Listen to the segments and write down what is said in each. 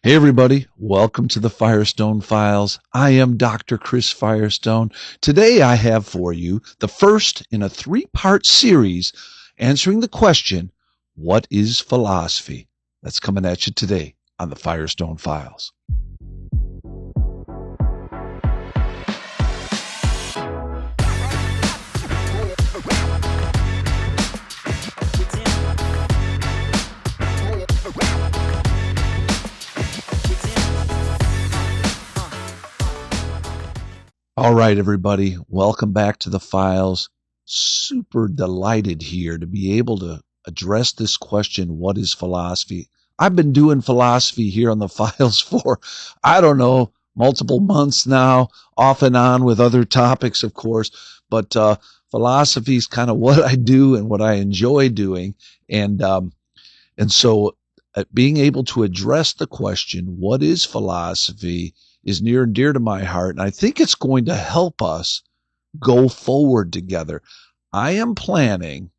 Hey everybody, welcome to the Firestone Files. I am Dr. Chris Firestone. Today I have for you the first in a three-part series answering the question, what is philosophy? That's coming at you today on the Firestone Files. All right, everybody, welcome back to the files. Super delighted here to be able to address this question, what is philosophy? I've been doing philosophy here on the files for, I don't know, multiple months now, off and on with other topics, of course, but philosophy is kind of what I do and what I enjoy doing. And so being able to address the question, what is philosophy, is near and dear to my heart, and I think it's going to help us go forward together. I am planning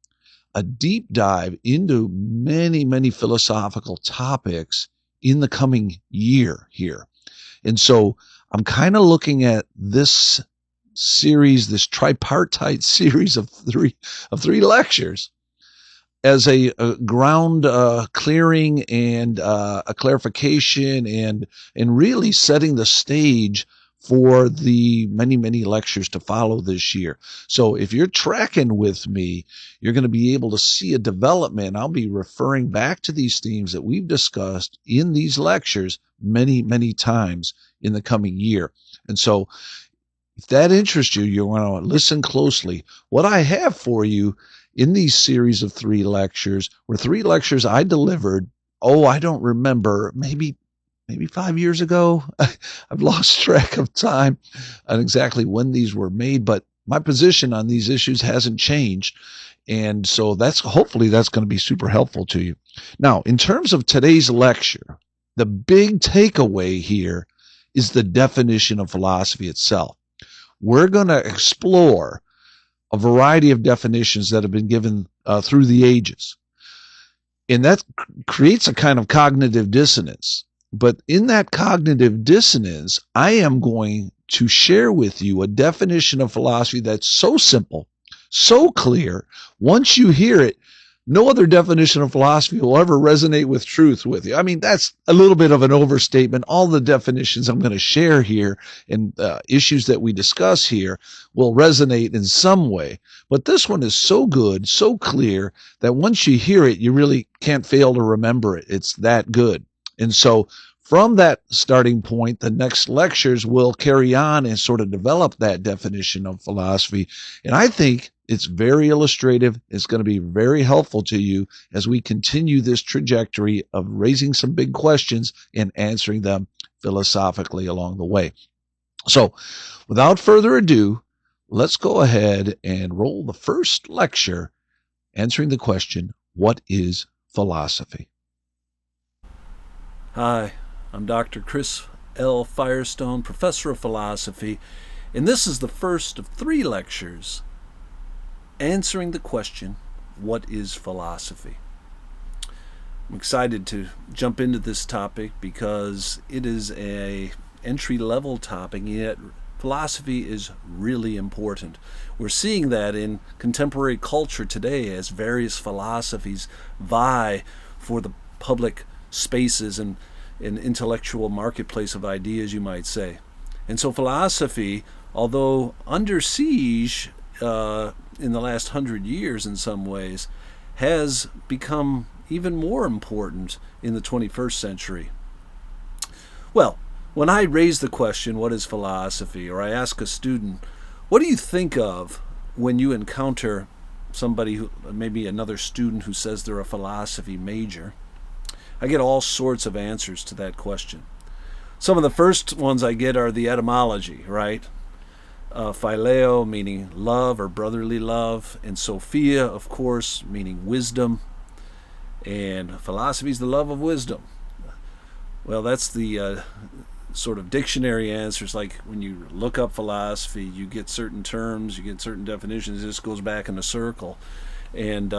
a deep dive into many philosophical topics in the coming year here. And so I'm kind of looking at this series, this tripartite series of three lectures as a ground clearing and a clarification and really setting the stage for the many lectures to follow this year. So if you're tracking with me, you're going to be able to see a development. I'll be referring back to these themes that we've discussed in these lectures many times in the coming year. And so if that interests you, you want to listen closely. What I have for you in these series of three lectures were three lectures I delivered, I don't remember, maybe 5 years ago. I've lost track of time on exactly when these were made, but my position on these issues hasn't changed. And so hopefully that's going to be super helpful to you. Now, in terms of today's lecture, the big takeaway here is the definition of philosophy itself. We're going to explore a variety of definitions that have been given through the ages. And that creates a kind of cognitive dissonance. But in that cognitive dissonance, I am going to share with you a definition of philosophy that's so simple, so clear. Once you hear it, no other definition of philosophy will ever resonate with truth with you. I mean, that's a little bit of an overstatement. All the definitions I'm going to share here and issues that we discuss here will resonate in some way. But this one is so good, so clear, that once you hear it, you really can't fail to remember it. It's that good. And so from that starting point, the next lectures will carry on and sort of develop that definition of philosophy. And I think it's very illustrative. It's going to be very helpful to you as we continue this trajectory of raising some big questions and answering them philosophically along the way. So without further ado, let's go ahead and roll the first lecture answering the question, what is philosophy? Hi, I'm Dr. Chris L. Firestone, Professor of Philosophy, and this is the first of three lectures answering the question, what is philosophy? I'm excited to jump into this topic because it is an entry-level topic, yet philosophy is really important. We're seeing that in contemporary culture today as various philosophies vie for the public spaces and an intellectual marketplace of ideas, you might say. And so philosophy, although under siege in the last 100 years in some ways, has become even more important in the 21st century. Well, when I raise the question, what is philosophy, or I ask a student, what do you think of when you encounter somebody, maybe another student who says they're a philosophy major, I get all sorts of answers to that question. Some of the first ones I get are the etymology, right? Phileo, meaning love or brotherly love, and Sophia, of course, meaning wisdom, and philosophy is the love of wisdom. Well, that's the sort of dictionary answers. Like when you look up philosophy, you get certain terms, you get certain definitions. This goes back in a circle. And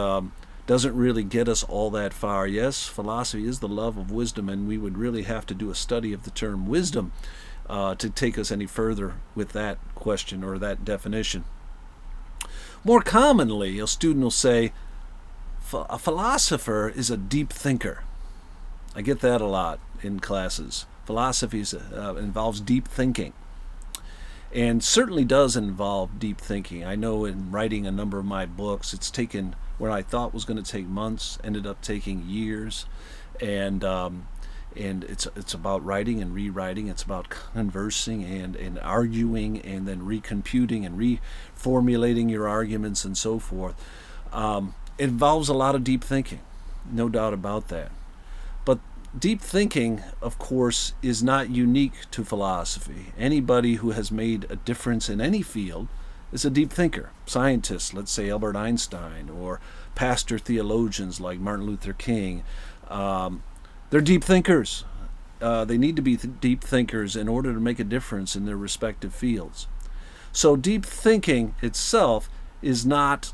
doesn't really get us all that far. Yes, philosophy is the love of wisdom, and we would really have to do a study of the term wisdom to take us any further with that question or that definition. More commonly, a student will say, a philosopher is a deep thinker. I get that a lot in classes. Philosophy involves deep thinking, and certainly does involve deep thinking. I know in writing a number of my books, it's taken what I thought was going to take months, ended up taking years, and it's about writing and rewriting. It's about conversing and arguing, and then recomputing and reformulating your arguments and so forth. It involves a lot of deep thinking, no doubt about that. But deep thinking, of course, is not unique to philosophy. Anybody who has made a difference in any field is a deep thinker. Scientists, let's say Albert Einstein, or pastor theologians like Martin Luther King, they're deep thinkers. They need to be deep thinkers in order to make a difference in their respective fields. So deep thinking itself is not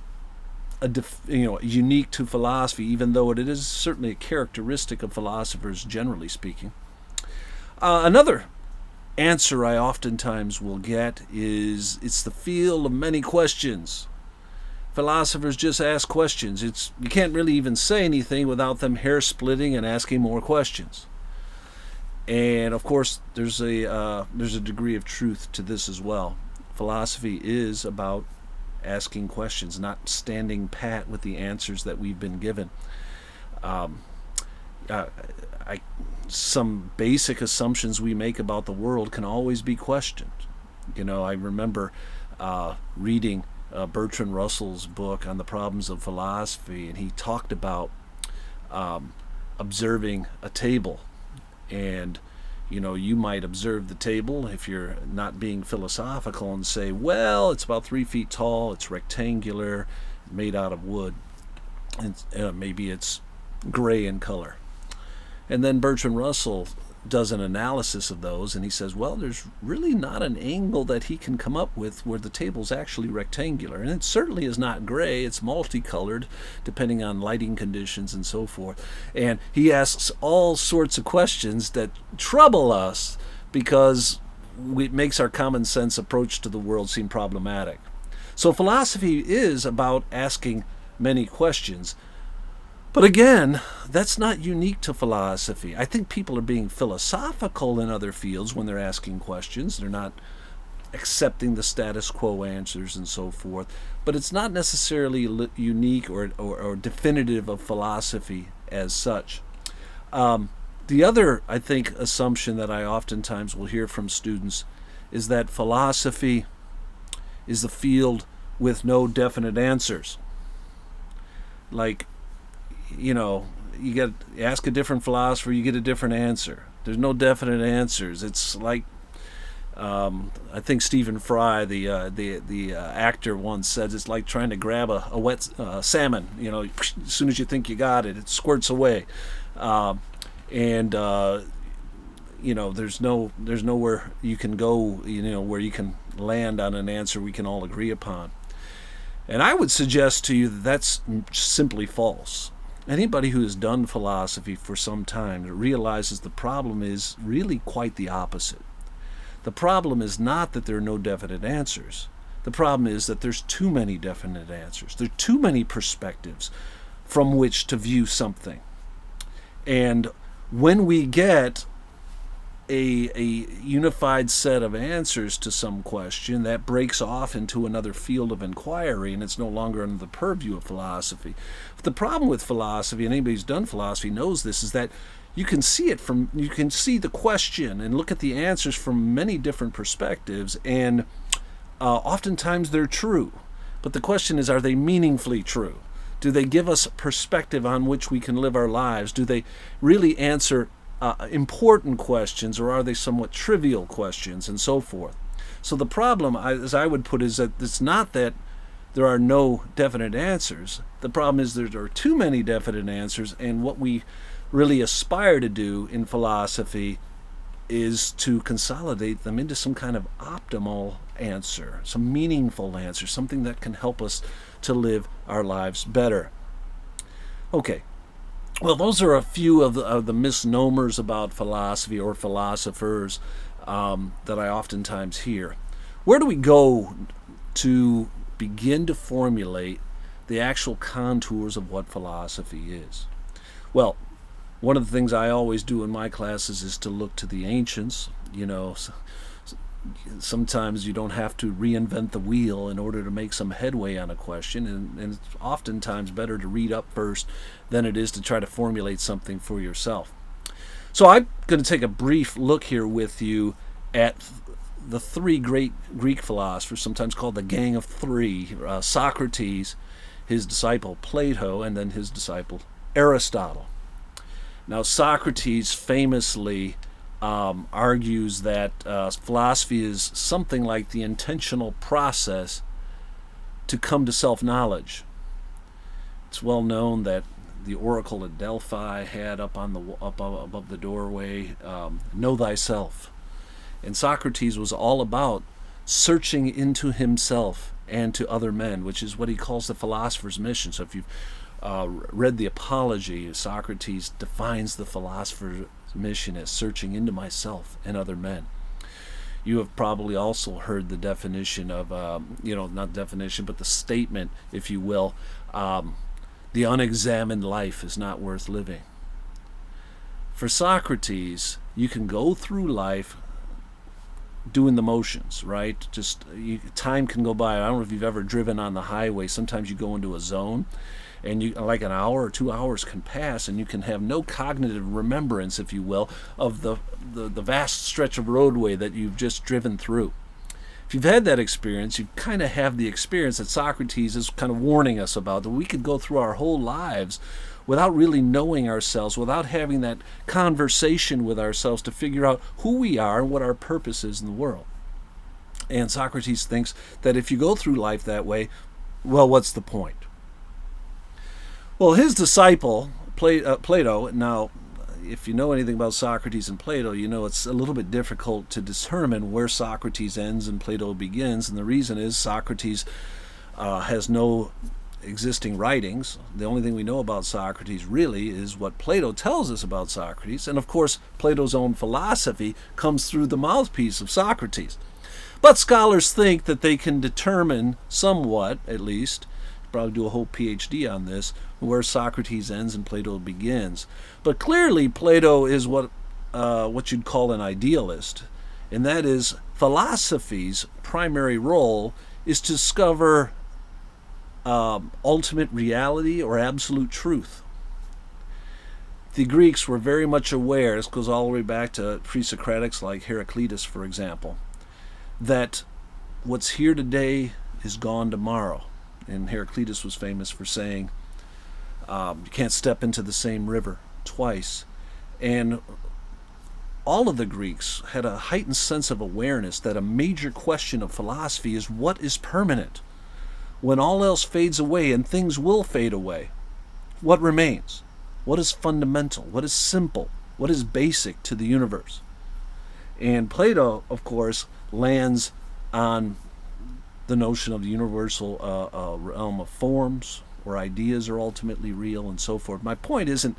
unique to philosophy, even though it is certainly a characteristic of philosophers, generally speaking. Another answer I oftentimes will get is, it's the field of many questions. Philosophers just ask questions. You can't really even say anything without them hair splitting and asking more questions. And of course, there's a degree of truth to this as well. Philosophy is about asking questions, not standing pat with the answers that we've been given. Some basic assumptions we make about the world can always be questioned. I remember reading Bertrand Russell's book on the problems of philosophy, and he talked about observing a table. And you might observe the table if you're not being philosophical and say, well, it's about 3 feet tall, it's rectangular, made out of wood, and maybe it's gray in color. And then Bertrand Russell does an analysis of those, and he says, well, there's really not an angle that he can come up with where the table's actually rectangular. And it certainly is not gray, it's multicolored, depending on lighting conditions and so forth. And he asks all sorts of questions that trouble us because it makes our common sense approach to the world seem problematic. So philosophy is about asking many questions. But again, that's not unique to philosophy. I think people are being philosophical in other fields when they're asking questions. They're not accepting the status quo answers and so forth. But it's not necessarily unique or definitive of philosophy as such. The other, I think, assumption that I oftentimes will hear from students is that philosophy is the field with no definite answers. Like, you ask a different philosopher, you get a different answer. There's no definite answers. It's like, I think Stephen Fry, the actor, once said, it's like trying to grab a wet salmon. As soon as you think you got it, it squirts away, and there's nowhere you can go, where you can land on an answer we can all agree upon. And I would suggest to you that that's simply false. Anybody who has done philosophy for some time realizes the problem is really quite the opposite. The problem is not that there are no definite answers. The problem is that there's too many definite answers. There are too many perspectives from which to view something. And when we get a unified set of answers to some question, that breaks off into another field of inquiry, and it's no longer under the purview of philosophy. But the problem with philosophy, and anybody who's done philosophy knows this, is that you can see the question and look at the answers from many different perspectives, and oftentimes they're true. But the question is, are they meaningfully true? Do they give us perspective on which we can live our lives? Do they really answer important questions, or are they somewhat trivial questions, and so forth? So the problem, as I would put it, is that it's not that there are no definite answers. The problem is there are too many definite answers, and what we really aspire to do in philosophy is to consolidate them into some kind of optimal answer, some meaningful answer, something that can help us to live our lives better. Okay. Well, those are a few of the misnomers about philosophy or philosophers that I oftentimes hear. Where do we go to begin to formulate the actual contours of what philosophy is? Well, one of the things I always do in my classes is to look to the ancients. Sometimes you don't have to reinvent the wheel in order to make some headway on a question, and it's oftentimes better to read up first than it is to try to formulate something for yourself. So I'm going to take a brief look here with you at the three great Greek philosophers, sometimes called the Gang of Three: Socrates, his disciple Plato, and then his disciple Aristotle. Now, Socrates famously argues that philosophy is something like the intentional process to come to self-knowledge. It's well known that the oracle at Delphi had up above the doorway, "Know thyself," and Socrates was all about searching into himself and to other men, which is what he calls the philosopher's mission. So if you've read the Apology, Socrates defines the philosopher's mission as searching into myself and other men. You have probably also heard the definition of, not definition, but the statement, if you will, the unexamined life is not worth living. For Socrates, you can go through life doing the motions, right? Time can go by. I don't know if you've ever driven on the highway. Sometimes you go into a zone, and like an hour or 2 hours can pass, and you can have no cognitive remembrance, if you will, of the vast stretch of roadway that you've just driven through. If you've had that experience, you kind of have the experience that Socrates is kind of warning us about, that we could go through our whole lives without really knowing ourselves, without having that conversation with ourselves to figure out who we are and what our purpose is in the world. And Socrates thinks that if you go through life that way, well, what's the point? Well, his disciple, Plato, now, if you know anything about Socrates and Plato, you know it's a little bit difficult to determine where Socrates ends and Plato begins, and the reason is Socrates has no existing writings. The only thing we know about Socrates really is what Plato tells us about Socrates, and of course Plato's own philosophy comes through the mouthpiece of Socrates. But scholars think that they can determine somewhat, at least, probably do a whole PhD on this, where Socrates ends and Plato begins. But clearly Plato is what you'd call an idealist, and that is philosophy's primary role is to discover ultimate reality or absolute truth. The Greeks were very much aware, this goes all the way back to pre-Socratics like Heraclitus, for example, that what's here today is gone tomorrow. And Heraclitus was famous for saying, you can't step into the same river twice. And all of the Greeks had a heightened sense of awareness that a major question of philosophy is what is permanent. When all else fades away, and things will fade away, what remains? What is fundamental? What is simple? What is basic to the universe? And Plato, of course, lands on the notion of the universal realm of forms, where ideas are ultimately real, and so forth. My point isn't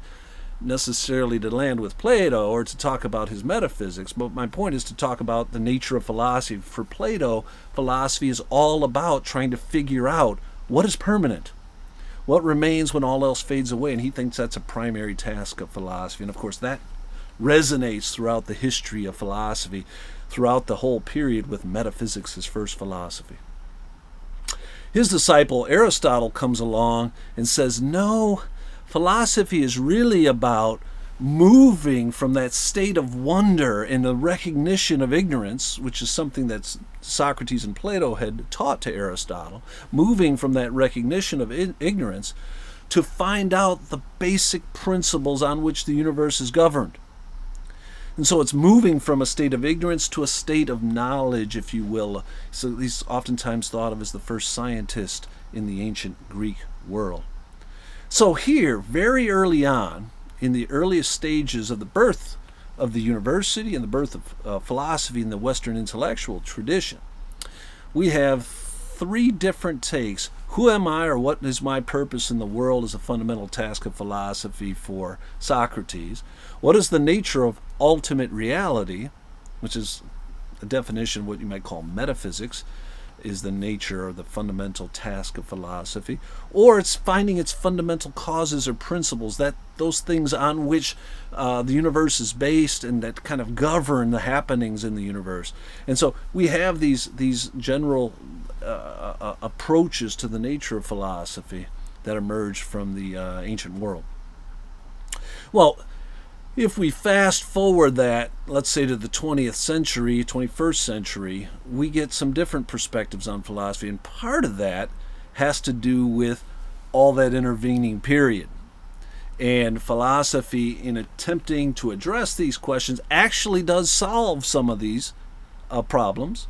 necessarily to land with Plato or to talk about his metaphysics, but my point is to talk about the nature of philosophy. For Plato, philosophy is all about trying to figure out what is permanent, what remains when all else fades away, and he thinks that's a primary task of philosophy. And of course that resonates throughout the history of philosophy, throughout the whole period with metaphysics, his first philosophy. His disciple Aristotle comes along and says, no, philosophy is really about moving from that state of wonder and the recognition of ignorance, which is something that Socrates and Plato had taught to Aristotle, moving from that recognition of ignorance to find out the basic principles on which the universe is governed. And so it's moving from a state of ignorance to a state of knowledge, if you will. So he's oftentimes thought of as the first scientist in the ancient Greek world. So here, very early on, in the earliest stages of the birth of the university and the birth of philosophy in the Western intellectual tradition, we have three different takes Who am I, or what is my purpose in the world, is a fundamental task of philosophy for Socrates. What is the nature of ultimate reality, which is a definition of what you might call metaphysics, is the nature or the fundamental task of philosophy. Or it's finding its fundamental causes or principles, that those things on which the universe is based and that kind of govern the happenings in the universe. And so we have these general approaches to the nature of philosophy that emerged from the ancient world. Well, if we fast forward that, let's say, to the 20th century, 21st century, we get some different perspectives on philosophy, and part of that has to do with all that intervening period. And philosophy, in attempting to address these questions, actually does solve some of these problems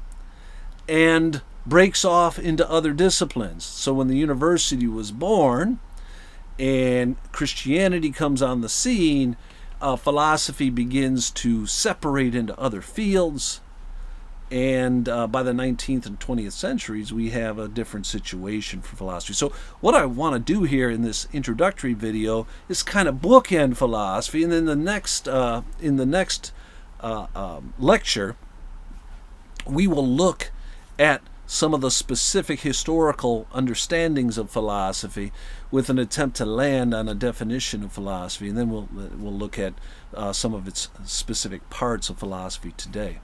and breaks off into other disciplines. So when the university was born and Christianity comes on the scene, philosophy begins to separate into other fields, and by the 19th and 20th centuries we have a different situation for philosophy. So what I want to do here in this introductory video is kind of bookend philosophy, and then in the next lecture we will look at some of the specific historical understandings of philosophy with an attempt to land on a definition of philosophy, and then we'll look at some of its specific parts of philosophy today.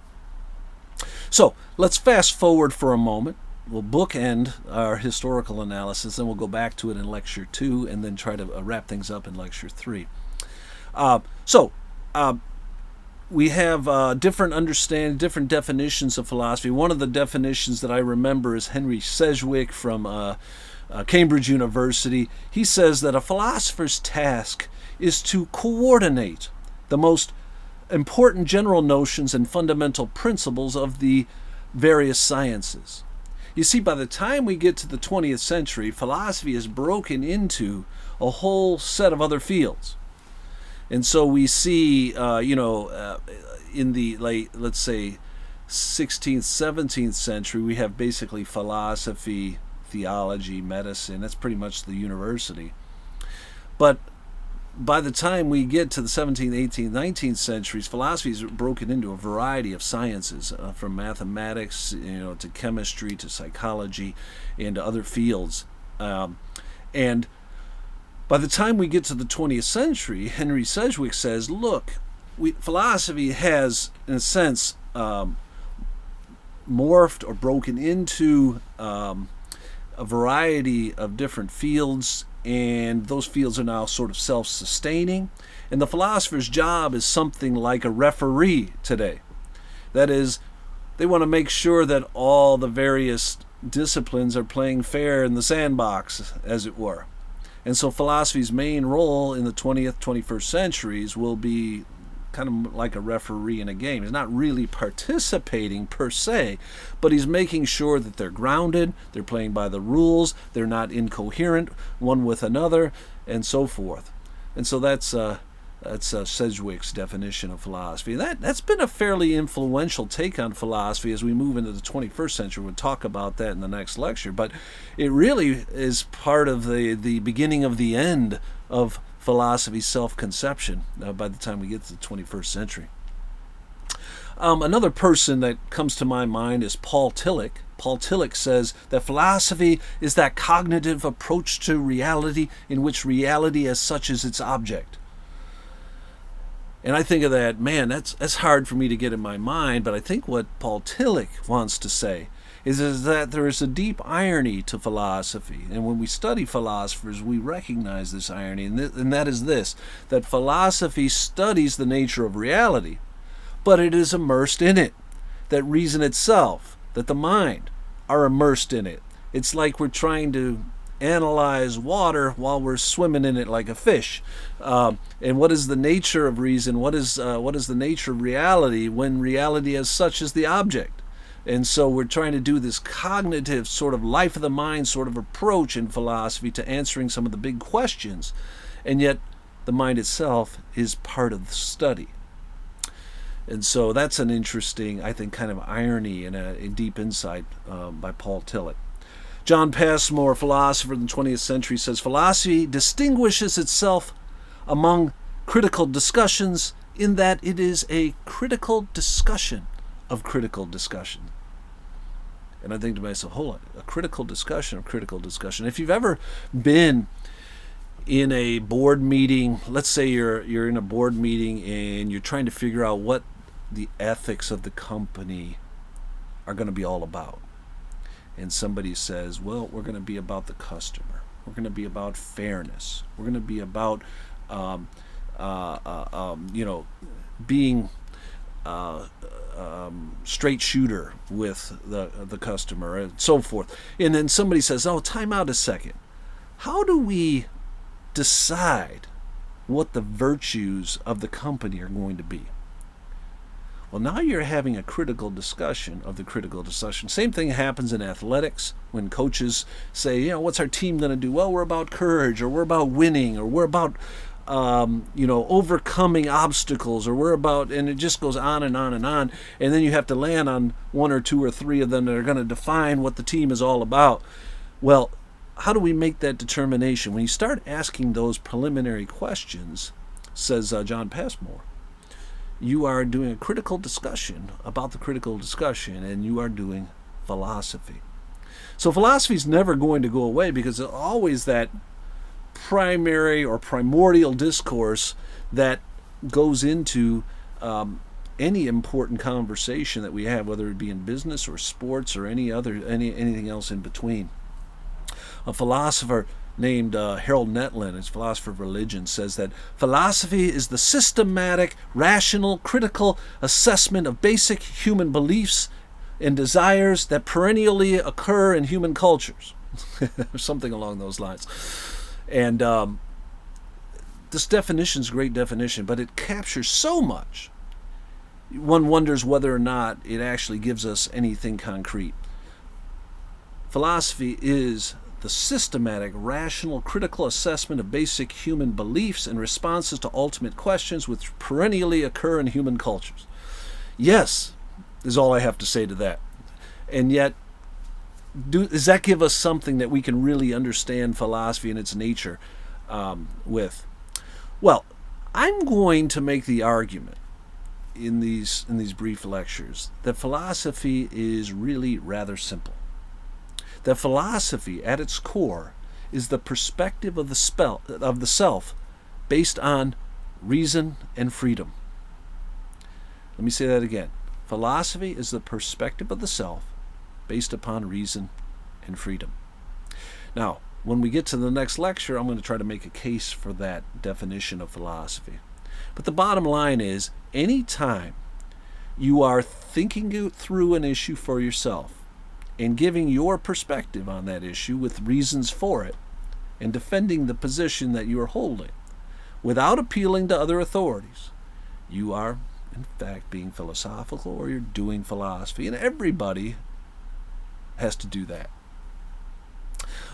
So let's fast forward for a moment. We'll bookend our historical analysis, and we'll go back to it in Lecture 2 and then try to wrap things up in Lecture 3. We have different understanding, different definitions of philosophy. One of the definitions that I remember is Henry Sedgwick from Cambridge University. He says that a philosopher's task is to coordinate the most important general notions and fundamental principles of the various sciences. You see, by the time we get to the 20th century, philosophy is broken into a whole set of other fields. And so we see, in the late, let's say, 16th, 17th century, we have basically philosophy, theology, medicine. That's pretty much the university. But by the time we get to the 17th, 18th, 19th centuries, philosophy is broken into a variety of sciences, from mathematics, to chemistry, to psychology, and to other fields. And by the time we get to the 20th century, Henry Sedgwick says, look, philosophy has, in a sense, morphed or broken into a variety of different fields, and those fields are now sort of self-sustaining. And the philosopher's job is something like a referee today. That is, they want to make sure that all the various disciplines are playing fair in the sandbox, as it were. And so philosophy's main role in the 20th, 21st centuries will be kind of like a referee in a game. He's not really participating per se, but he's making sure that they're grounded, they're playing by the rules, they're not incoherent one with another, and so forth. And so that's Sedgwick's definition of philosophy. That's been a fairly influential take on philosophy as we move into the 21st century. We'll talk about that in the next lecture, but it really is part of the beginning of the end of philosophy's self-conception by the time we get to the 21st century. Another person that comes to my mind is Paul Tillich. Paul Tillich says that philosophy is that cognitive approach to reality in which reality as such is its object. And I think of that, man, that's hard for me to get in my mind, but I think what Paul Tillich wants to say is that there is a deep irony to philosophy. And when we study philosophers, we recognize this irony, and that is this, that philosophy studies the nature of reality, but it is immersed in it, that reason itself, that the mind are immersed in it. It's like we're trying to analyze water while we're swimming in it like a fish. And what is the nature of reason? What is the nature of reality when reality as such is the object? And so we're trying to do this cognitive sort of life of the mind sort of approach in philosophy to answering some of the big questions. And yet the mind itself is part of the study. And so that's an interesting, I think, kind of irony and a deep insight by Paul Tillich. John Passmore, philosopher in the 20th century, says philosophy distinguishes itself among critical discussions in that it is a critical discussion of critical discussion. And I think to myself, hold on, a critical discussion of critical discussion. If you've ever been in a board meeting, let's say you're in a board meeting and you're trying to figure out what the ethics of the company are going to be all about. And somebody says, well, we're going to be about the customer. We're going to be about fairness. We're going to be about, being straight shooter with the customer and so forth. And then somebody says, oh, time out a second. How do we decide what the virtues of the company are going to be? Well, now you're having a critical discussion of the critical discussion. Same thing happens in athletics when coaches say, what's our team going to do? Well, we're about courage, or we're about winning, or we're about, overcoming obstacles, or we're about, and it just goes on and on and on. And then you have to land on one or two or three of them that are going to define what the team is all about. Well, how do we make that determination? When you start asking those preliminary questions, says John Passmore, you are doing a critical discussion about the critical discussion, and you are doing philosophy. So philosophy is never going to go away, because there's always that primary or primordial discourse that goes into any important conversation that we have, whether it be in business or sports or anything else in between. A philosopher named Harold Netlin, his philosopher of religion, says that philosophy is the systematic, rational, critical assessment of basic human beliefs and desires that perennially occur in human cultures. Something along those lines. And this definition is a great definition, but it captures so much. One wonders whether or not it actually gives us anything concrete. Philosophy is the systematic, rational, critical assessment of basic human beliefs and responses to ultimate questions which perennially occur in human cultures. Yes, is all I have to say to that. And yet, does that give us something that we can really understand philosophy and its nature with? Well, I'm going to make the argument in these brief lectures that philosophy is really rather simple. That philosophy, at its core, is the perspective of the self based on reason and freedom. Let me say that again. Philosophy is the perspective of the self based upon reason and freedom. Now, when we get to the next lecture, I'm going to try to make a case for that definition of philosophy. But the bottom line is, anytime you are thinking through an issue for yourself, and giving your perspective on that issue with reasons for it, and defending the position that you are holding, without appealing to other authorities, you are, in fact, being philosophical, or you're doing philosophy, and everybody has to do that.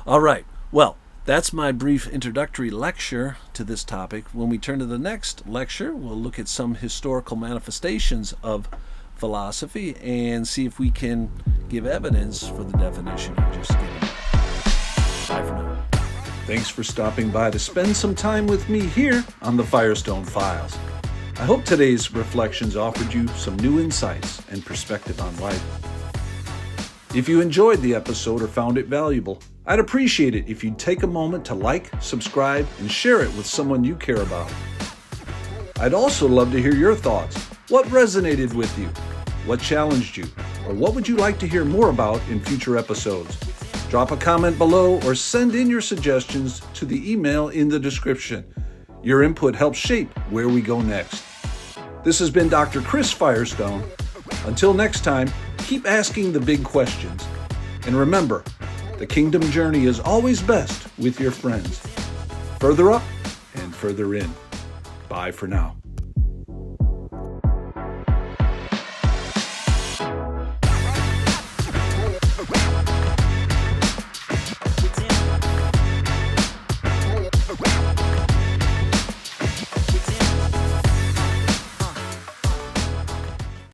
All right, well, that's my brief introductory lecture to this topic. When we turn to the next lecture, we'll look at some historical manifestations of philosophy and see if we can give evidence for the definition I've just given. Bye for now. Thanks for stopping by to spend some time with me here on the Firestone Files. I hope today's reflections offered you some new insights and perspective on life. If you enjoyed the episode or found it valuable, I'd appreciate it if you'd take a moment to like, subscribe, and share it with someone you care about. I'd also love to hear your thoughts. What resonated with you? What challenged you? Or what would you like to hear more about in future episodes? Drop a comment below or send in your suggestions to the email in the description. Your input helps shape where we go next. This has been Dr. Chris Firestone. Until next time, keep asking the big questions. And remember, the kingdom journey is always best with your friends. Further up and further in. Bye for now.